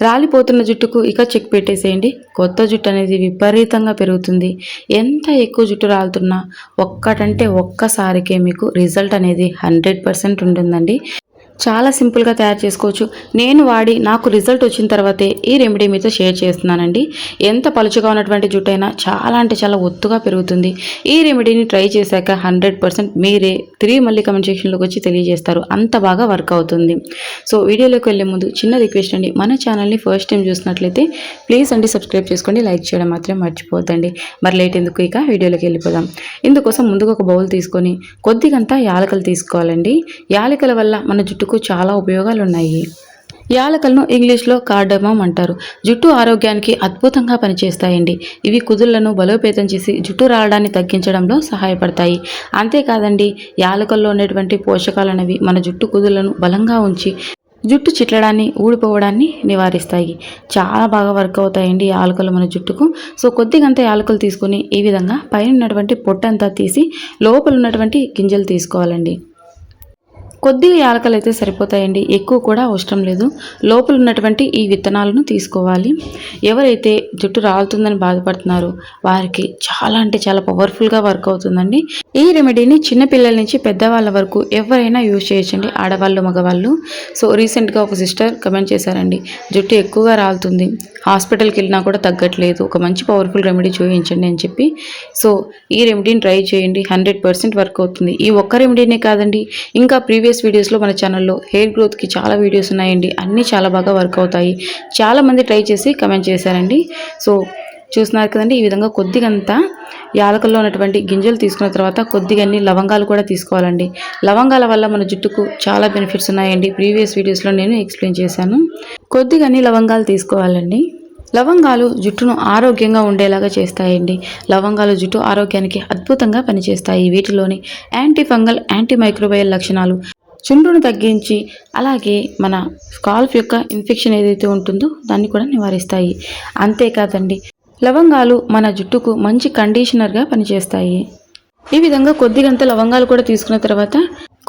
రాలిపోతున్న జుట్టుకు ఇక చెక్ పెట్టేసేయండి. కొత్త జుట్టు అనేది విపరీతంగా పెరుగుతుంది. ఎంత ఎక్కువ జుట్టు రాలుతున్నా ఒక్కటంటే ఒక్కసారికే మీకు రిజల్ట్ అనేది 100% ఉంటుందండి. చాలా సింపుల్గా తయారు చేసుకోవచ్చు. నేను వాడి నాకు రిజల్ట్ వచ్చిన తర్వాతే ఈ రెమెడీ మీతో షేర్ చేస్తున్నానండి. ఎంత పలుచగా ఉన్నటువంటి జుట్టు అయినా చాలా అంటే చాలా ఒత్తుగా పెరుగుతుంది. ఈ రెమెడీని ట్రై చేశాక 100% మీరే మళ్ళీ కమెంట్ సెక్షన్లోకి వచ్చి తెలియజేస్తారు. అంత బాగా వర్క్ అవుతుంది. సో వీడియోలోకి వెళ్ళే ముందు చిన్న రిక్వెస్ట్ అండి, మన ఛానల్ని ఫస్ట్ టైం చూసినట్లయితే ప్లీజ్ అండి సబ్స్క్రైబ్ చేసుకోండి, లైక్ చేయడం మాత్రం మర్చిపోద్దండి. మరి లేట్ ఎందుకు, ఇక వీడియోలోకి వెళ్ళిపోదాం. ఇందుకోసం ముందుగా ఒక బౌల్ తీసుకొని కొద్దిగంతా యాలకలు తీసుకోవాలండి. యాలకల వల్ల మన జుట్టుకు చాలా ఉపయోగాలు ఉన్నాయి. యాలకలను ఇంగ్లీష్లో కార్డమమ్ అంటారు. జుట్టు ఆరోగ్యానికి అద్భుతంగా పనిచేస్తాయండి. ఇవి కుదుళ్లను బలోపేతం చేసి జుట్టు రాలడాన్ని తగ్గించడంలో సహాయపడతాయి. అంతేకాదండి, యాలకల్లో ఉండేటువంటి పోషకాలు అనేవి మన జుట్టు కుదుళ్లను బలంగా ఉంచి జుట్టు చిట్లడాన్ని ఊడిపోవడాన్ని నివారిస్తాయి. చాలా బాగా వర్క్ అవుతాయండి యాలకులు మన జుట్టుకు. సో కొద్దిగంత యాలకులు తీసుకుని ఈ విధంగా పైన ఉన్నటువంటి పొట్టంతా తీసి లోపల ఉన్నటువంటి గింజలు తీసుకోవాలండి. కొద్దిగా యాలకలు అయితే సరిపోతాయండి, ఎక్కువ కూడా అవసరం లేదు. లోపల ఉన్నటువంటి ఈ విత్తనాలను తీసుకోవాలి. ఎవరైతే జుట్టు రాలుతుందని బాధపడుతున్నారో వారికి చాలా అంటే చాలా పవర్ఫుల్గా వర్క్ అవుతుందండి. ఈ రెమెడీని చిన్నపిల్లల నుంచి పెద్దవాళ్ళ వరకు ఎవరైనా యూజ్ చేయొచ్చండి, ఆడవాళ్ళు మగవాళ్ళు. సో రీసెంట్గా ఒక సిస్టర్ కమెంట్ చేశారండి, జుట్టు ఎక్కువగా రాలుతుంది, హాస్పిటల్కి వెళ్ళినా కూడా తగ్గట్లేదు, ఒక మంచి పవర్ఫుల్ రెమెడీ చూపించండి అని చెప్పి. సో ఈ రెమెడీని ట్రై చేయండి, 100% వర్క్ అవుతుంది. ఈ ఒక్క రెమెడీనే కాదండి, ఇంకా ప్రీవియస్ వీడియోస్లో మన ఛానల్లో హెయిర్ గ్రోత్కి చాలా వీడియోస్ ఉన్నాయండి. అన్నీ చాలా బాగా వర్క్ అవుతాయి. చాలామంది ట్రై చేసి కమెంట్ చేశారండి. సో చూస్తున్నారు కదండి, ఈ విధంగా కొద్దిగంతా యాలకల్లో ఉన్నటువంటి గింజలు తీసుకున్న తర్వాత కొద్దిగా లవంగాలు కూడా తీసుకోవాలండి. లవంగాల వల్ల మన జుట్టుకు చాలా బెనిఫిట్స్ ఉన్నాయండి. ప్రీవియస్ వీడియోస్లో నేను ఎక్స్ప్లెయిన్ చేశాను. కొద్దిగా లవంగాలు తీసుకోవాలండి. లవంగాలు జుట్టును ఆరోగ్యంగా ఉండేలాగా చేస్తాయండి. లవంగాలు జుట్టు ఆరోగ్యానికి అద్భుతంగా పనిచేస్తాయి. వీటిలోని యాంటీ ఫంగల్, యాంటీ మైక్రోబయల్ లక్షణాలు చుండ్రును తగ్గించి అలాగే మన స్కాల్ఫ్ యొక్క ఇన్ఫెక్షన్ ఏదైతే ఉంటుందో దాన్ని కూడా నివారిస్తాయి. అంతేకాదండి, లవంగాలు మన జుట్టుకు మంచి కండిషనర్గా పనిచేస్తాయి. ఈ విధంగా కొద్దిగంత లవంగాలు కూడా తీసుకున్న తర్వాత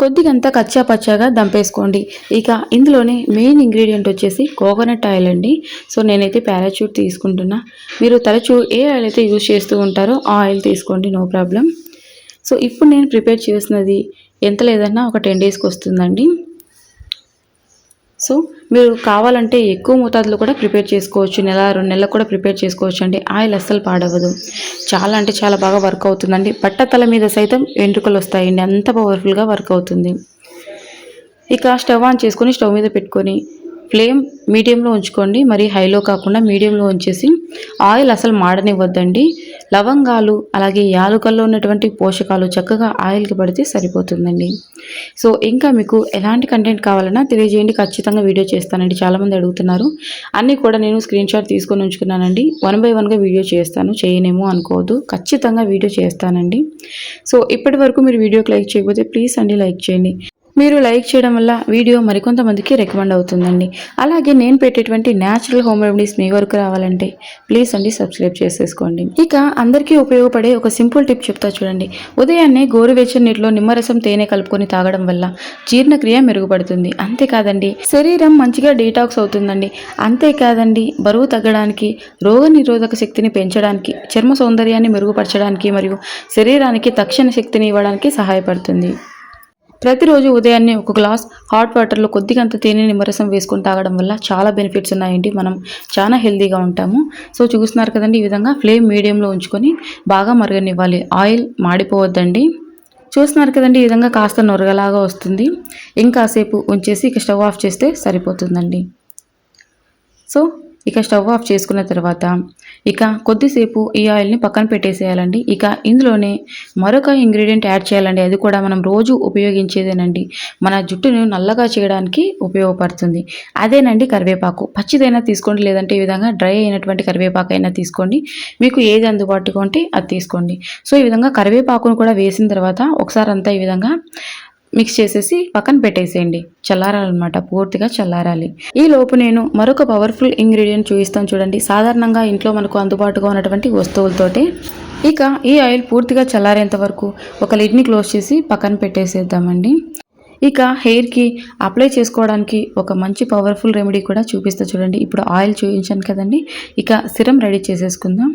కొద్దిగంత కచ్చా పచ్చాగా దంపేసుకోండి. ఇక ఇందులోనే మెయిన్ ఇంగ్రీడియంట్ వచ్చేసి కోకోనట్ ఆయిల్ అండి. సో నేనైతే పారాచూట్ తీసుకుంటున్నా. మీరు తరచూ ఏ ఆయిల్ అయితే యూజ్ చేస్తూ ఉంటారో ఆ ఆయిల్ తీసుకోండి, నో ప్రాబ్లం. సో ఇప్పుడు నేను ప్రిపేర్ చేసినది ఎంత లేదన్నా ఒక 10 డేస్కి వస్తుందండి. సో మీరు కావాలంటే ఎక్కువ మోతాదులో కూడా ప్రిపేర్ చేసుకోవచ్చు, 1-2 నెలలకు కూడా ప్రిపేర్ చేసుకోవచ్చు అండి. ఆయిల్ అస్సలు పాడవదు, చాలా అంటే చాలా బాగా వర్క్ అవుతుందండి. బట్టతల మీద సైతం వెంట్రుకలు వస్తాయండి, అంత పవర్ఫుల్గా వర్క్ అవుతుంది. ఇక స్టవ్ ఆన్ చేసుకొని స్టవ్ మీద పెట్టుకొని ఫ్లేమ్ మీడియంలో ఉంచుకోండి, మరి హైలో కాకుండా మీడియంలో ఉంచేసి ఆయిల్ అసలు మాడనివ్వద్దండి. లవంగాలు అలాగే యాలకుల్లో ఉన్నటువంటి పోషకాలు చక్కగా ఆయిల్కి పడితే సరిపోతుందండి. సో ఇంకా మీకు ఎలాంటి కంటెంట్ కావాలన్నా తెలియజేయండి, ఖచ్చితంగా వీడియో చేస్తానండి. చాలామంది అడుగుతున్నారు, అన్నీ కూడా నేను స్క్రీన్ షాట్ తీసుకొని ఉంచుకున్నానండి. 1 by 1గా వీడియో చేస్తాను, చేయనేమో అనుకోవద్దు, ఖచ్చితంగా వీడియో చేస్తానండి. సో ఇప్పటి వరకు మీరు వీడియోకి లైక్ చేయకపోతే ప్లీజ్ అండి లైక్ చేయండి. మీరు లైక్ చేయడం వల్ల వీడియో మరికొంతమందికి రికమెండ్ అవుతుందండి. అలాగే నేను పెట్టేటువంటి న్యాచురల్ హోమ్ రెమెడీస్ మీ వరకు రావాలంటే ప్లీజ్ అండి సబ్స్క్రైబ్ చేసేసుకోండి. ఇక అందరికీ ఉపయోగపడే ఒక సింపుల్ టిప్ చెప్తా చూడండి. ఉదయాన్నే గోరువెచ్చని నీటిలో నిమ్మరసం, తేనె కలుపుకొని తాగడం వల్ల జీర్ణక్రియ మెరుగుపడుతుంది. అంతేకాదండి, శరీరం మంచిగా డీటాక్స్ అవుతుందండి. అంతేకాదండి, బరువు తగ్గడానికి, రోగ నిరోధక శక్తిని పెంచడానికి, చర్మ సౌందర్యాన్ని మెరుగుపరచడానికి మరియు శరీరానికి తక్షణ శక్తిని ఇవ్వడానికి సహాయపడుతుంది. ప్రతిరోజు ఉదయాన్నే ఒక గ్లాస్ హాట్ వాటర్లో కొద్దిగంత తేనె, నిమ్మరసం వేసుకొని తాగడం వల్ల చాలా బెనిఫిట్స్ ఉన్నాయండి. మనం చాలా హెల్తీగా ఉంటాము. సో చూస్తున్నారు కదండి, ఈ విధంగా ఫ్లేమ్ మీడియంలో ఉంచుకొని బాగా మరగనివ్వాలి, ఆయిల్ మాడిపోవద్దండి. చూస్తున్నారు కదండి, ఈ విధంగా కాస్త నొరగలాగా వస్తుంది. ఇంకాసేపు ఉంచేసి ఇక స్టవ్ ఆఫ్ చేస్తే సరిపోతుందండి. సో ఇక స్టవ్ ఆఫ్ చేసుకున్న తర్వాత ఇక కొద్దిసేపు ఈ ఆయిల్ని పక్కన పెట్టేసేయాలండి. ఇక ఇందులోనే మరొక ఇంగ్రీడియంట్ యాడ్ చేయాలండి. అది కూడా మనం రోజు ఉపయోగించేదేనండి, మన జుట్టును నల్లగా చేయడానికి ఉపయోగపడుతుంది. అదేనండి కరివేపాకు. పచ్చిదైనా తీసుకోండి, లేదంటే ఈ విధంగా డ్రై అయినటువంటి కరివేపాకు అయినా తీసుకోండి, మీకు ఏది అందుబాటుగా ఉంటే అది తీసుకోండి. సో ఈ విధంగా కరివేపాకును కూడా వేసిన తర్వాత ఒకసారి అంతా ఈ విధంగా మిక్స్ చేసేసి పక్కన పెట్టేసేయండి, చల్లారాలన్నమాట, పూర్తిగా చల్లారాలి. ఈ లోపు నేను మరొక పవర్ఫుల్ ఇంగ్రీడియంట్ చూపిస్తాను చూడండి. సాధారణంగా ఇంట్లో మనకు అందుబాటుగా ఉన్నటువంటి వస్తువులతోటి ఇక ఈ ఆయిల్ పూర్తిగా చల్లారేంత వరకు ఒక లిడ్ని క్లోజ్ చేసి పక్కన పెట్టేసేద్దామండి. ఇక హెయిర్కి అప్లై చేసుకోవడానికి ఒక మంచి పవర్ఫుల్ రెమెడీ కూడా చూపిస్తా చూడండి. ఇప్పుడు ఆయిల్ చూపించాను కదండి, ఇక సిరం రెడీ చేసేసుకుందాం.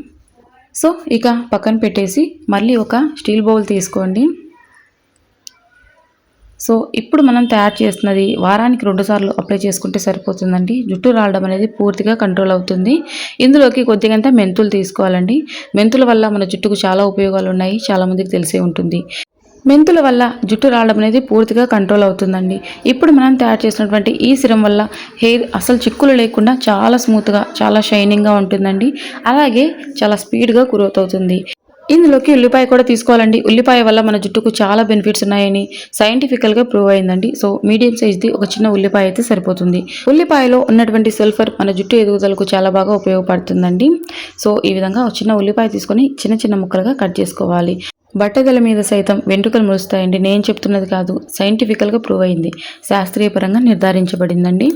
సో ఇక పక్కన పెట్టేసి మళ్ళీ ఒక స్టీల్ బౌల్ తీసుకోండి. సో ఇప్పుడు మనం తయారు చేస్తున్నది వారానికి 2 సార్లు అప్లై చేసుకుంటే సరిపోతుందండి. జుట్టు రాలడం అనేది పూర్తిగా కంట్రోల్ అవుతుంది. ఇందులోకి కొద్దిగంత మెంతులు తీసుకోవాలండి. మెంతుల వల్ల మన జుట్టుకు చాలా ఉపయోగాలు ఉన్నాయి, చాలామందికి తెలిసే ఉంటుంది. మెంతుల వల్ల జుట్టు రావడం అనేది పూర్తిగా కంట్రోల్ అవుతుందండి. ఇప్పుడు మనం తయారు చేసినటువంటి ఈ సిరం వల్ల హెయిర్ అసలు చిక్కులు లేకుండా చాలా స్మూత్గా, చాలా షైనింగ్గా ఉంటుందండి. అలాగే చాలా స్పీడ్గా గ్రోత్ అవుతుంది. ఇందులోకి ఉల్లిపాయ కూడా తీసుకోవాలండి. ఉల్లిపాయ వల్ల మన జుట్టుకు చాలా బెనిఫిట్స్ ఉన్నాయని సైంటిఫికల్గా ప్రూవ్ అయిందండి. సో మీడియం సైజ్ది ఒక చిన్న ఉల్లిపాయ అయితే సరిపోతుంది. ఉల్లిపాయలో ఉన్నటువంటి సల్ఫర్ మన జుట్టు ఎదుగుదలకు చాలా బాగా ఉపయోగపడుతుందండి. సో ఈ విధంగా ఒక చిన్న ఉల్లిపాయ తీసుకొని చిన్న చిన్న ముక్కలుగా కట్ చేసుకోవాలి. బట్టతల మీద సైతం వెంట్రుకలు ములుస్తాయండి. నేను చెప్తున్నది కాదు, సైంటిఫికల్గా ప్రూవ్ అయింది, శాస్త్రీయపరంగా నిర్ధారించబడిందండి.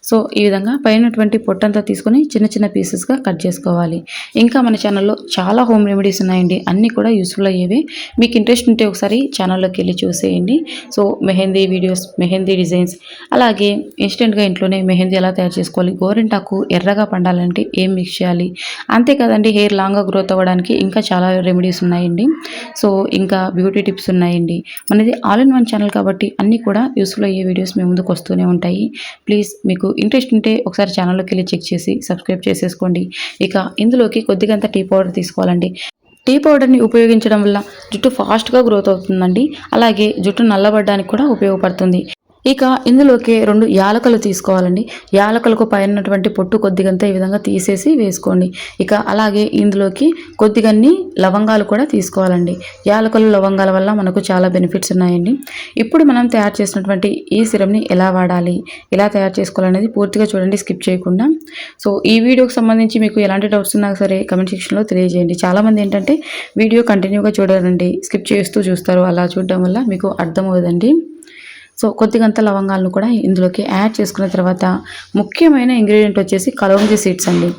సో ఈ విధంగా పైనటువంటి పొట్టంతా తీసుకొని చిన్న చిన్న పీసెస్గా కట్ చేసుకోవాలి. ఇంకా మన ఛానల్లో చాలా హోమ్ రెమెడీస్ ఉన్నాయండి, అన్నీ కూడా యూస్ఫుల్ అయ్యేవి. మీకు ఇంట్రెస్ట్ ఉంటే ఒకసారి ఛానల్లోకి వెళ్ళి చూసేయండి. So mehndi videos, mehndi designs, అలాగే ఇన్స్టెంట్గా ఇంట్లోనే మెహందీ ఎలా తయారు చేసుకోవాలి, గోరింటాకు ఎర్రగా పండాలంటే ఏం మిక్స్ చేయాలి, అంతేకాదండి హెయిర్ లాంగ్గా గ్రోత్ అవ్వడానికి ఇంకా చాలా రెమెడీస్ ఉన్నాయండి. సో ఇంకా బ్యూటీ టిప్స్ ఉన్నాయండి. మనది ఆల్ ఇన్ వన్ ఛానల్ కాబట్టి అన్నీ కూడా యూస్ఫుల్ అయ్యే వీడియోస్ మీ ముందుకు వస్తూనే ఉంటాయి. ప్లీజ్ మీకు ఇంట్రెస్ట్ ఉంటే ఒకసారి ఛానల్లోకి వెళ్ళి చెక్ చేసి సబ్స్క్రైబ్ చేసేసుకోండి. ఇక ఇందులోకి కొద్దిగంత టీ పౌడర్ తీసుకోవాలండి. టీ పౌడర్ని ఉపయోగించడం వల్ల జుట్టు ఫాస్ట్గా గ్రోత్ అవుతుందండి. అలాగే జుట్టు నల్లబడడానికి కూడా ఉపయోగపడుతుంది. ఇక ఇందులోకి 2 యాలకులు తీసుకోవాలండి. యాలకులకు పైనటువంటి పొట్టు కొద్దిగంతా ఈ విధంగా తీసేసి వేసుకోండి. ఇక అలాగే ఇందులోకి కొద్దిగన్ని లవంగాలు కూడా తీసుకోవాలండి. యాలకులు, లవంగాల వల్ల మనకు చాలా బెనిఫిట్స్ ఉన్నాయండి. ఇప్పుడు మనం తయారు చేసినటువంటి ఈ సిరంని ఎలా వాడాలి, ఎలా తయారు చేసుకోవాలనేది పూర్తిగా చూడండి, స్కిప్ చేయకుండా. సో ఈ వీడియోకి సంబంధించి మీకు ఎలాంటి డౌట్స్ ఉన్నా సరే కమెంట్ సెక్షన్లో తెలియజేయండి. చాలామంది ఏంటంటే వీడియో కంటిన్యూగా చూడాలండి, స్కిప్ చేస్తూ చూస్తారు. అలా చూడడం వల్ల మీకు అర్థమవుతుందండి. సో కొద్దిగంత లవంగాలను కూడా ఇందులోకి యాడ్ చేసుకున్న తర్వాత ముఖ్యమైన ఇంగ్రీడియంట్ వచ్చేసి కలోంజీ సీడ్స్ అండి.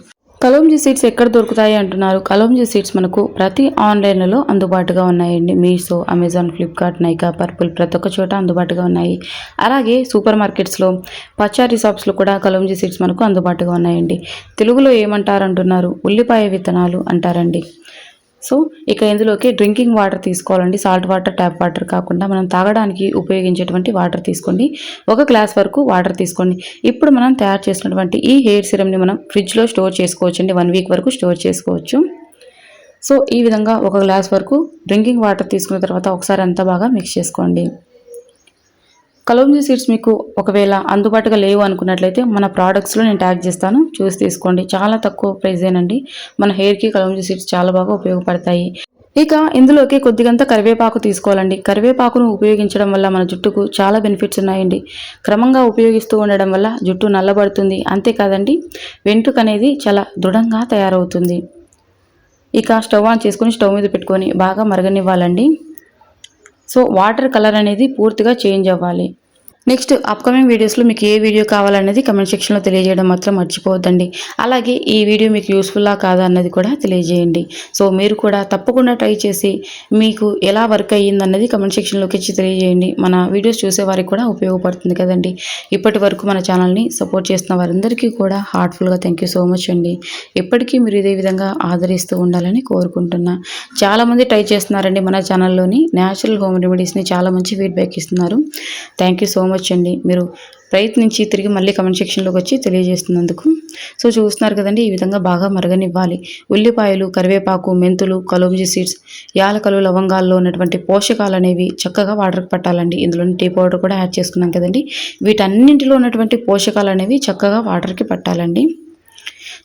కలోంజీ సీడ్స్ ఎక్కడ దొరుకుతాయి అంటున్నారు. కలోంజీ సీడ్స్ మనకు ప్రతి ఆన్లైన్లలో అందుబాటుగా ఉన్నాయండి. Meesho, Amazon, Flipkart, Nykaa, purple ప్రతి ఒక్క చోట అందుబాటుగా ఉన్నాయి. అలాగే సూపర్ మార్కెట్స్లో, పచారీ షాప్స్లో కూడా కలోంజీ సీడ్స్ మనకు అందుబాటుగా ఉన్నాయండి. తెలుగులో ఏమంటారు అంటున్నారు, ఉల్లిపాయ విత్తనాలు అంటారండి. సో ఇక ఇందులోకి డ్రింకింగ్ వాటర్ తీసుకోవాలండి. సాల్ట్ వాటర్, ట్యాప్ వాటర్ కాకుండా మనం తాగడానికి ఉపయోగించేటువంటి వాటర్ తీసుకోండి. 1 గ్లాస్ వరకు వాటర్ తీసుకోండి. ఇప్పుడు మనం తయారు చేసినటువంటి ఈ హెయిర్ సిరమ్ని మనం ఫ్రిడ్జ్లో స్టోర్ చేసుకోవచ్చు అండి. 1 వీక్ వరకు స్టోర్ చేసుకోవచ్చు. సో ఈ విధంగా 1 గ్లాస్ వరకు డ్రింకింగ్ వాటర్ తీసుకున్న తర్వాత ఒకసారి అంతా బాగా మిక్స్ చేసుకోండి. కలోంజీ సీడ్స్ మీకు ఒకవేళ అందుబాటుగా లేవు అనుకున్నట్లయితే మన ప్రోడక్ట్స్లో నేను ట్యాగ్ చేస్తాను, చూసి తీసుకోండి. చాలా తక్కువ ప్రైజేనండి. మన హెయిర్కి కలోంజీ సీడ్స్ చాలా బాగా ఉపయోగపడతాయి. ఇక ఇందులోకి కొద్దిగంత కరివేపాకు తీసుకోవాలండి. కరివేపాకును ఉపయోగించడం వల్ల మన జుట్టుకు చాలా బెనిఫిట్స్ ఉన్నాయండి. క్రమంగా ఉపయోగిస్తూ ఉండడం వల్ల జుట్టు నల్లబడుతుంది. అంతేకాదండి వెంట్రుక అనేది చాలా దృఢంగా తయారవుతుంది. ఇక స్టవ్ ఆన్ చేసుకొని స్టవ్ మీద పెట్టుకొని బాగా మరగనివ్వాలండి. సో వాటర్ కలర్ అనేది పూర్తిగా చేంజ్ అవ్వాలి. నెక్స్ట్ అప్కమింగ్ వీడియోస్లో మీకు ఏ వీడియో కావాలనేది కమెంట్ సెక్షన్లో తెలియజేయడం మాత్రం మర్చిపోవద్దండి. అలాగే ఈ వీడియో మీకు యూస్ఫుల్లా కాదా అన్నది కూడా తెలియజేయండి. సో మీరు కూడా తప్పకుండా ట్రై చేసి మీకు ఎలా వర్క్ అయ్యిందన్నది కమెంట్ సెక్షన్లోకి వచ్చి తెలియజేయండి. మన వీడియోస్ చూసే వారికి కూడా ఉపయోగపడుతుంది కదండి. ఇప్పటి వరకు మన ఛానల్ని సపోర్ట్ చేస్తున్న వారందరికీ కూడా హార్ట్ఫుల్గా థ్యాంక్ యూ సో మచ్ అండి. ఎప్పటికీ మీరు ఇదే విధంగా ఆదరిస్తూ ఉండాలని కోరుకుంటున్నా. చాలామంది ట్రై చేస్తున్నారండి మన ఛానల్లోని న్యాచురల్ హోమ్ రెమెడీస్ని, చాలా మంచి ఫీడ్బ్యాక్ ఇస్తున్నారు. థ్యాంక్ యూ సో మచ్ అండి. మీరు ప్రయత్నించి తిరిగి మళ్ళీ కమెంట్ సెక్షన్లోకి వచ్చి తెలియజేస్తున్నందుకు. సో చూస్తున్నారు కదండి, ఈ విధంగా బాగా మరగనివ్వాలి. ఉల్లిపాయలు, కరివేపాకు, మెంతులు, కలోంజీ సీడ్స్, యాలకలు, లవంగాల్లో ఉన్నటువంటి పోషకాలు అనేవి చక్కగా వాటర్కి పట్టాలండి. ఇందులో టీ పౌడర్ కూడా యాడ్ చేసుకున్నాం కదండి. వీటన్నింటిలో ఉన్నటువంటి పోషకాలు అనేవి చక్కగా వాటర్కి పట్టాలండి.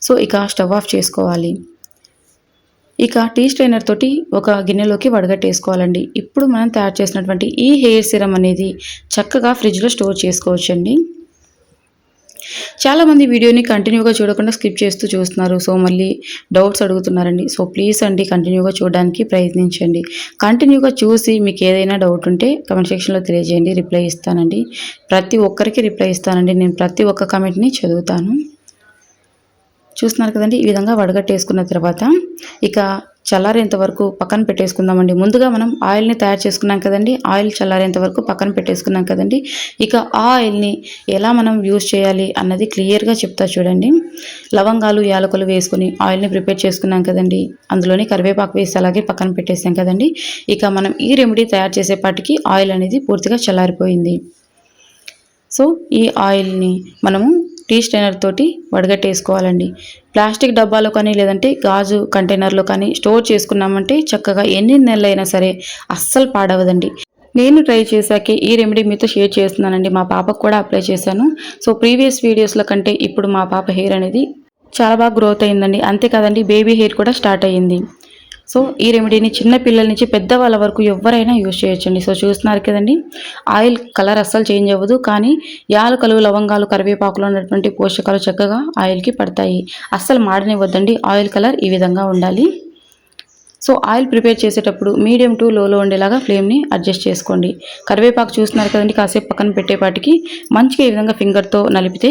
సో ఇక స్టవ్ ఆఫ్ చేసుకోవాలి. ఇక టీ స్ట్రైనర్ తోటి ఒక గిన్నెలోకి వడగట్టేసుకోవాలండి. ఇప్పుడు మనం తయారు చేసినటువంటి ఈ హెయిర్ సిరం అనేది చక్కగా ఫ్రిడ్జ్లో స్టోర్ చేసుకోవచ్చండి. చాలామంది వీడియోని కంటిన్యూగా చూడకుండా స్కిప్ చేస్తూ చూస్తున్నారు. సో మళ్ళీ డౌట్స్ అడుగుతున్నారండి. సో ప్లీజ్ అండి కంటిన్యూగా చూడడానికి ప్రయత్నించండి. కంటిన్యూగా చూసి మీకు ఏదైనా డౌట్ ఉంటే కమెంట్ సెక్షన్లో తెలియజేయండి, రిప్లై ఇస్తానండి. ప్రతి ఒక్కరికి రిప్లై ఇస్తానండి. నేను ప్రతి ఒక్క కమెంట్ని చదువుతాను. చూస్తున్నారు కదండి, ఈ విధంగా వడగట్టేసుకున్న తర్వాత ఇక చల్లారేంత వరకు పక్కన పెట్టేసుకుందామండి. ముందుగా మనం ఆయిల్ని తయారు చేసుకున్నాం కదండి, ఆయిల్ చల్లారేంత వరకు పక్కన పెట్టేసుకున్నాం కదండి. ఇక ఆ ఆయిల్ని ఎలా మనం యూజ్ చేయాలి అన్నది క్లియర్గా చెప్తా చూడండి. లవంగాలు యాలకులు వేసుకొని ఆయిల్ని ప్రిపేర్ చేసుకున్నాం కదండి, అందులోని కరివేపాకు వేసి అలాగే పక్కన పెట్టేసాం కదండి. ఇక మనం ఈ రెమెడీ తయారు చేసేపాటికి ఆయిల్ అనేది పూర్తిగా చల్లారిపోయింది. సో ఈ ఆయిల్ని మనము టీ స్ట్రైనర్ తోటి వడగట్టేసుకోవాలండి. ప్లాస్టిక్ డబ్బాలో కానీ లేదంటే గాజు కంటైనర్లో కానీ స్టోర్ చేసుకున్నామంటే చక్కగా ఎన్ని నెలలైనా సరే అస్సలు పాడవదండి. నేను ట్రై చేశాకే ఈ రెమెడీ మీతో షేర్ చేస్తున్నానండి. మా పాపకు కూడా అప్లై చేశాను. సో ప్రీవియస్ వీడియోస్లో కంటే ఇప్పుడు మా పాప హెయిర్ అనేది చాలా బాగా గ్రోత్ అయిందండి. అంతే కదండి, బేబీ హెయిర్ కూడా స్టార్ట్ అయ్యింది. సో ఈ రెమెడీని చిన్న పిల్లల నుంచి పెద్దవాళ్ళ వరకు ఎవరైనా యూజ్ చేయొచ్చండి. సో చూస్తున్నారు కదండి, ఆయిల్ కలర్ అస్సలు చేంజ్ అవ్వదు, కానీ యాలకులు లవంగాలు కరివేపాకులో ఉన్నటువంటి పోషకాలు చక్కగా ఆయిల్కి పడతాయి. అస్సలు మాడనివ్వద్దండి, ఆయిల్ కలర్ ఈ విధంగా ఉండాలి. సో ఆయిల్ ప్రిపేర్ చేసేటప్పుడు మీడియం టు లోలో ఉండేలాగా ఫ్లేమ్ని అడ్జస్ట్ చేసుకోండి. కరివేపాకు చూస్తున్నారు కదండి, కాసేపు పక్కన పెట్టేపాటికి మంచిగా ఈ విధంగా ఫింగర్తో నలిపితే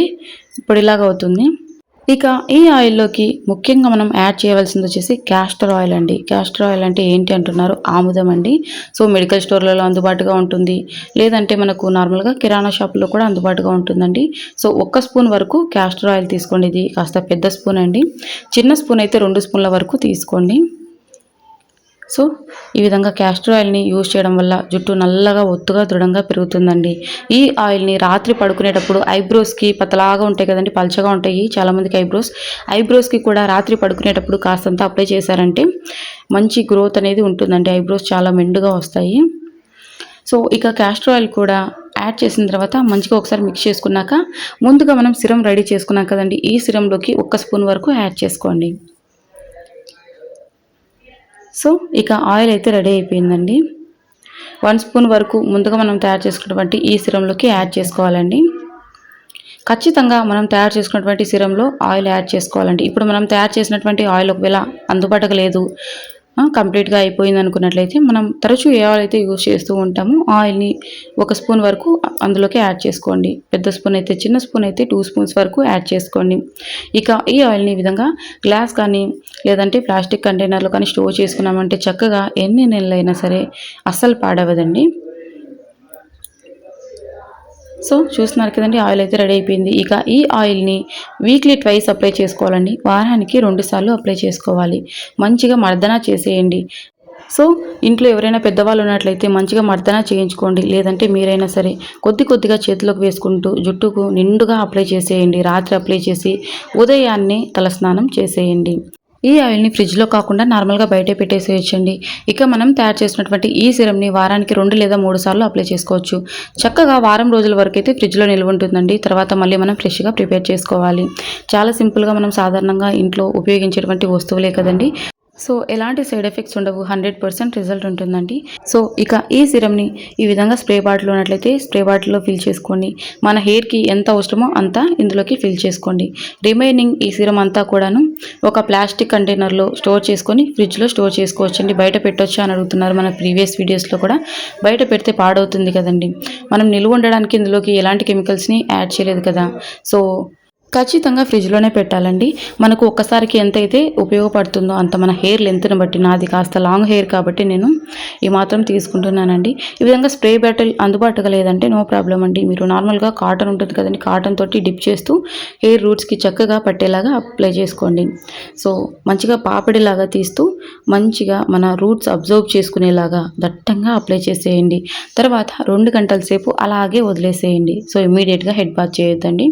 పొడిలాగా అవుతుంది. ఇక ఈ ఆయిల్లోకి ముఖ్యంగా మనం యాడ్ చేయవలసింది వచ్చేసి క్యాస్టర్ ఆయిల్ అండి. క్యాస్టర్ ఆయిల్ అంటే ఏంటి అంటున్నారు? ఆముదం అండి. సో మెడికల్ స్టోర్లలో అందుబాటుగా ఉంటుంది, లేదంటే మనకు నార్మల్గా కిరాణా షాపులో కూడా అందుబాటుగా ఉంటుందండి. సో 1 స్పూన్ వరకు క్యాస్టర్ ఆయిల్ తీసుకోండి. ఇది కాస్త పెద్ద స్పూన్ అండి. చిన్న స్పూన్ అయితే 2 స్పూన్ల వరకు తీసుకోండి. సో ఈ విధంగా క్యాస్టర్ ఆయిల్ని యూజ్ చేయడం వల్ల జుట్టు నల్లగా ఒత్తుగా దృఢంగా పెరుగుతుందండి. ఈ ఆయిల్ని రాత్రి పడుకునేటప్పుడు ఐబ్రోస్కి పతలాగా ఉంటాయి కదండి, పల్చగా ఉంటాయి చాలామందికి ఐబ్రోస్కి కూడా రాత్రి పడుకునేటప్పుడు కాస్తంత అప్లై చేశారంటే మంచి గ్రోత్ అనేది ఉంటుందండి. ఐబ్రోస్ చాలా మెండుగా వస్తాయి. సో ఇక క్యాస్టర్ ఆయిల్ కూడా యాడ్ చేసిన తర్వాత మంచిగా ఒకసారి మిక్స్ చేసుకున్నాక ముందుగా మనం సిరం రెడీ చేసుకున్నాం కదండి, ఈ సిరంలోకి 1 స్పూన్ వరకు యాడ్ చేసుకోండి. సో ఇక ఆయిల్ అయితే రెడీ అయిపోయిందండి. 1 స్పూన్ వరకు ముందుగా మనం తయారు చేసుకున్నటువంటి ఈ సిరంలోకి యాడ్ చేసుకోవాలండి. ఖచ్చితంగా మనం తయారు చేసుకున్నటువంటి సిరంలో ఆయిల్ యాడ్ చేసుకోవాలండి. ఇప్పుడు మనం తయారు చేసినటువంటి ఆయిల్ ఒకవేళ అందుబాటులో లేదు, కంప్లీట్గా అయిపోయింది అనుకున్నట్లయితే మనం తరచూ ఏ ఆయిల్ అయితే యూజ్ చేస్తూ ఉంటామో ఆయిల్ని 1 స్పూన్ వరకు అందులోకి యాడ్ చేసుకోండి. పెద్ద స్పూన్ అయితే, చిన్న స్పూన్ అయితే 2 స్పూన్స్ వరకు యాడ్ చేసుకోండి. ఇక ఈ ఆయిల్ని ఈ విధంగా గ్లాస్ కానీ లేదంటే ప్లాస్టిక్ కంటైనర్లో కానీ స్టోర్ చేసుకున్నామంటే చక్కగా ఎన్ని నెలలైనా సరే అస్సలు పాడవదండి. సో చూస్తున్నారు కదండి, ఆయిల్ అయితే రెడీ అయిపోయింది. ఇక ఈ ఆయిల్ని వీక్లీ ట్వైస్ అప్లై చేసుకోవాలండి. వారానికి 2 సార్లు అప్లై చేసుకోవాలి. మంచిగా మర్దన చేసేయండి. సో ఇంట్లో ఎవరైనా పెద్దవాళ్ళు ఉన్నట్లయితే మంచిగా మర్దన చేయించుకోండి, లేదంటే మీరైనా సరే కొద్దిగా చేతిలోకి వేసుకుంటూ జుట్టుకు నిండుగా అప్లై చేసేయండి. రాత్రి అప్లై చేసి ఉదయాన్నే తలస్నానం చేసేయండి. ఈ ఆయిల్ని ఫ్రిడ్జ్లో కాకుండా నార్మల్గా బయటే పెట్టేసేయచ్చండి. ఇక మనం తయారు చేసినటువంటి ఈ సిరంని వారానికి 2 లేదా 3 సార్లు అప్లై చేసుకోవచ్చు. చక్కగా వారం రోజుల వరకు అయితే ఫ్రిడ్జ్లో నిల్వ ఉంటుందండి. తర్వాత మళ్ళీ మనం ఫ్రెష్గా ప్రిపేర్ చేసుకోవాలి. చాలా సింపుల్గా మనం సాధారణంగా ఇంట్లో ఉపయోగించేటువంటి వస్తువులే కదండి. సో ఎలాంటి సైడ్ ఎఫెక్ట్స్ ఉండవు, 100% రిజల్ట్ ఉంటుందండి. సో ఇక ఈ సిరంని ఈ విధంగా స్ప్రే బాటిల్ ఉన్నట్లయితే స్ప్రే బాటిల్లో ఫిల్ చేసుకోండి. మన హెయిర్కి ఎంత అవసరమో అంతా ఇందులోకి ఫిల్ చేసుకోండి. రిమైనింగ్ ఈ సిరం అంతా కూడాను ఒక ప్లాస్టిక్ కంటైనర్లో స్టోర్ చేసుకొని ఫ్రిడ్జ్లో స్టోర్ చేసుకోవచ్చండి. బయట పెట్టొచ్చా అని అడుగుతున్నారు మన ప్రీవియస్ వీడియోస్లో కూడా. బయట పెడితే పాడవుతుంది కదండి. మనం నిల్వ ఉండడానికి ఇందులోకి ఎలాంటి కెమికల్స్ని యాడ్ చేయలేదు కదా. సో ఖచ్చితంగా ఫ్రిడ్జ్లోనే పెట్టాలండి. మనకు ఒక్కసారికి ఎంతైతే ఉపయోగపడుతుందో అంత మన హెయిర్ లెంత్ని బట్టి. నాది కాస్త లాంగ్ హెయిర్ కాబట్టి నేను ఈ మాత్రం తీసుకుంటున్నానండి. ఈ విధంగా స్ప్రే బాటిల్ అందుబాటుగా లేదంటే నో ప్రాబ్లం అండి. మీరు నార్మల్గా కాటన్ ఉంటుంది కదండి, కాటన్ తోటి డిప్ చేస్తూ హెయిర్ రూట్స్కి చక్కగా పట్టేలాగా అప్లై చేసుకోండి. సో మంచిగా పాపిడిలాగా తీస్తూ మంచిగా మన రూట్స్ అబ్జర్వ్ చేసుకునేలాగా దట్టంగా అప్లై చేసేయండి. తర్వాత 2 గంటల సేపు అలాగే వదిలేసేయండి. సో ఇమీడియట్గా హెడ్ బాత్ చేయొద్దండి.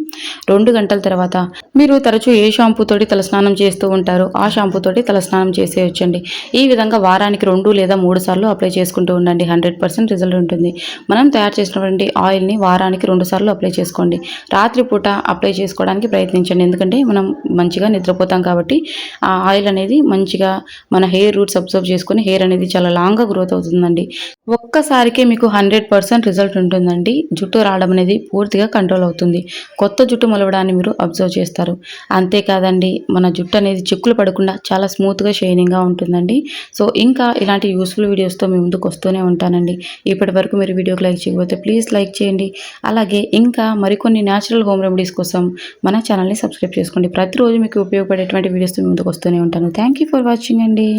2 గంటల తర్వాత మీరు తరచూ ఏ షాంపూ తోటి తలస్నానం చేస్తూ ఉంటారో ఆ షాంపూ తోటి తలస్నానం చేసేయొచ్చండి. ఈ విధంగా వారానికి 2 లేదా 3 సార్లు అప్లై చేసుకుంటూ ఉండండి. 100% రిజల్ట్ ఉంటుంది. మనం తయారు చేసినటువంటి ఆయిల్ని వారానికి 2 సార్లు అప్లై చేసుకోండి. రాత్రిపూట అప్లై చేసుకోవడానికి ప్రయత్నించండి, ఎందుకంటే మనం మంచిగా నిద్రపోతాం కాబట్టి ఆ ఆయిల్ అనేది మంచిగా మన హెయిర్ రూట్స్ అబ్జర్వ్ చేసుకొని హెయిర్ అనేది చాలా లాంగ్గా గ్రోత్ అవుతుందండి. ఒక్కసారికే మీకు 100% రిజల్ట్ ఉంటుందండి. జుట్టు రావడం అనేది పూర్తిగా కంట్రోల్ అవుతుంది. కొత్త జుట్టు మొలవడాన్ని మీరు అబ్జర్వ్ చేస్తారు. అంతేకాదండి, మన జుట్టు అనేది చిక్కులు పడకుండా చాలా స్మూత్గా షైనింగ్గా ఉంటుందండి. సో ఇంకా ఇలాంటి యూస్ఫుల్ వీడియోస్తో మీ ముందుకు వస్తూనే ఉంటానండి. ఇప్పటి వరకు మీరు వీడియోకి లైక్ చేయకపోతే ప్లీజ్ లైక్ చేయండి. అలాగే ఇంకా మరికొన్ని న్యాచురల్ హోమ్ రెమెడీస్ కోసం మన ఛానల్ని సబ్స్క్రైబ్ చేసుకోండి. ప్రతిరోజు మీకు ఉపయోగపడేటువంటి వీడియోస్తో మీ ముందుకు వస్తూనే ఉంటాను. థ్యాంక్ యూ ఫర్ వాచింగ్ అండి.